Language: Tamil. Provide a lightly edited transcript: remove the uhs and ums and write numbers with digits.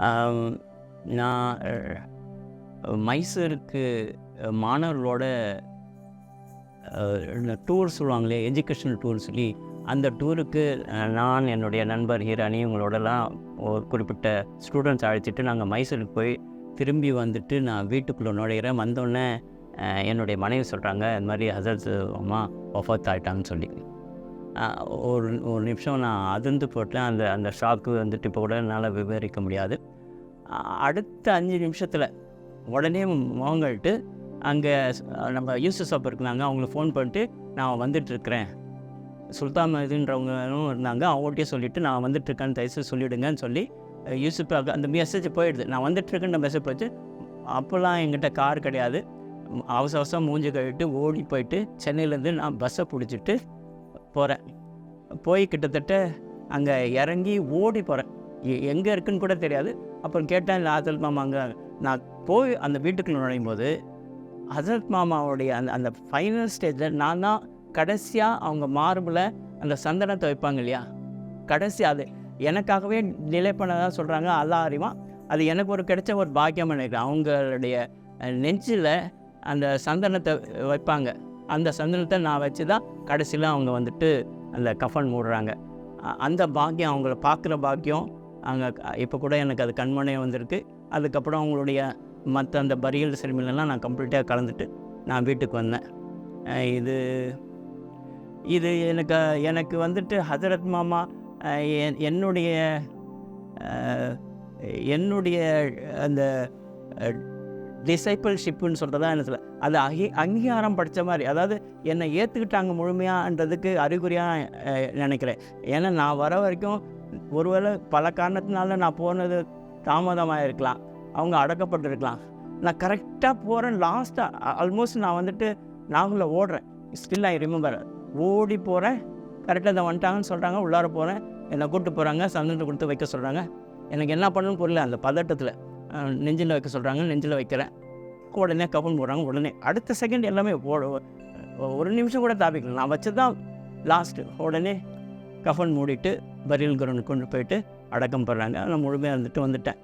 ஆம், நான் மைசூருக்கு மாணவர்களோட டூர் சொல்லுவாங்களே, எஜுகேஷ்னல் டூர் சொல்லி அந்த டூருக்கு நான் என்னுடைய நண்பர் ஹீரானி இவங்களோடலாம் ஒரு குறிப்பிட்ட ஸ்டூடெண்ட்ஸ் அழைச்சிட்டு நாங்கள் மைசூருக்கு போய் திரும்பி வந்துட்டு நான் வீட்டுக்குள்ளே நுழையிறேன். வந்தோடனே என்னுடைய மனைவி சொல்கிறாங்க, இந்த மாதிரி ஹசரத் அம்மா ஒஃபாத் ஆகிட்டாங்கன்னு சொல்லி. ஒரு ஒரு நிமிஷம் நான் அதிர்ந்து போட்டேன். அந்த அந்த ஷாக்கு வந்துட்டு இப்போ கூட என்னால் விவரிக்க முடியாது. அடுத்த 5 நிமிஷத்தில் உடனே முகங்கள்ட்டு அங்கே நம்ம யூசுப் சாப் இருந்தாங்க, அவங்களுக்கு ஃபோன் பண்ணிட்டு நான் வந்துட்டுருக்கிறேன், சுல்தான் இதுன்றவங்களும் இருந்தாங்க, அவங்கள்ட்டே சொல்லிவிட்டு நான் வந்துட்டுருக்கேன்னு தயவுசெய்து சொல்லிவிடுங்கன்னு சொல்லி யூசுப் அந்த மெசேஜ் போயிடுது. நான் வந்துட்டுருக்கேன்னு மெசேஜ் போயிடுச்சு. அப்போல்லாம் என்கிட்ட கார் கிடையாது. அவசர அவசரம் மூஞ்சி கழுவிட்டு ஓடி போயிட்டு சென்னையிலேருந்து நான் பஸ்ஸை பிடிச்சிட்டு போகிறேன். போய் கிட்டத்தட்ட அங்கே இறங்கி ஓடி போகிறேன். எங்கே இருக்குன்னு கூட தெரியாது. அப்புறம் கேட்டேன், இல்லை ஹசரத் மாமா அங்கே. நான் போய் அந்த வீட்டுக்குள்ள நுழையும் போது ஹசரத் மாமாவுடைய அந்த அந்த ஃபைனல் ஸ்டேஜில் நான் தான் கடைசியாக அவங்க மார்பில் அந்த சந்தனத்தை வைப்பாங்க இல்லையா, கடைசி அது எனக்காகவே நிலை பண்ணதான் சொல்கிறாங்க. அல்லாஹ் அறிவான், அது எனக்கு ஒரு கிடைச்ச ஒரு பாக்கியம் நினைக்கிறேன். அவங்களுடைய நெஞ்சில் அந்த சந்தனத்தை வைப்பாங்க. அந்த சந்தனத்தை நான் வச்சு தான் கடைசியில் அவங்க வந்துட்டு அந்த கஃபன் மூடுறாங்க. அந்த பாக்கியம், அவங்கள பார்க்குற பாக்கியம் அங்கே இப்போ கூட எனக்கு அது கண்மனையே வந்திருக்கு. அதுக்கப்புறம் அவங்களுடைய மற்ற அந்த பரியல் செரிமனிலாம் நான் கம்ப்ளீட்டாக கலந்துட்டு நான் வீட்டுக்கு வந்தேன். இது இது எனக்கு வந்துட்டு ஹசரத் மாமா என்னுடைய அந்த டிசைபிள்ஷிப்புன்னு சொல்கிறதா என்ன சொல்ல, அது அங்கீகாரம் படித்த மாதிரி, அதாவது என்னை ஏற்றுக்கிட்டாங்க முழுமையான்றதுக்கு அறிகுறியாக நினைக்கிறேன். ஏன்னா நான் வர வரைக்கும் ஒருவேளை பல காரணத்தினால நான் போனது தாமதமாக இருக்கலாம், அவங்க அடக்கப்பட்டிருக்கலாம். நான் கரெக்டாக போகிறேன். லாஸ்ட்டாக ஆல்மோஸ்ட் நான் வந்துட்டு நாகுல ஓடுறேன். Still I remember. ஓடி போகிறேன். கரெக்டாக அதை வந்துட்டாங்கன்னு சொல்கிறாங்க. உள்ளார போகிறேன். என்னை கூப்பிட்டு போகிறாங்க. சந்தனத்தை கொடுத்து வைக்க சொல்கிறாங்க. எனக்கு என்ன பண்ணணும்னு புரியல. அந்த பதட்டத்தில் நெஞ்சில் வைக்க சொல்கிறாங்க. நெஞ்சில் வைக்கிறேன். உடனே கஃபன் போடுறாங்க. உடனே அடுத்த செகண்ட் எல்லாமே ஒரு நிமிஷம் கூட தாபிக்கல. நான் வச்சு தான் லாஸ்ட்டு. உடனே கஃபன் மூடிட்டு பரியல் கிரவுண்டுக்கு கொண்டு போயிட்டு அடக்கம் பண்ணுறாங்க. நான் முழுமையாக வந்துட்டு வந்துட்டேன்.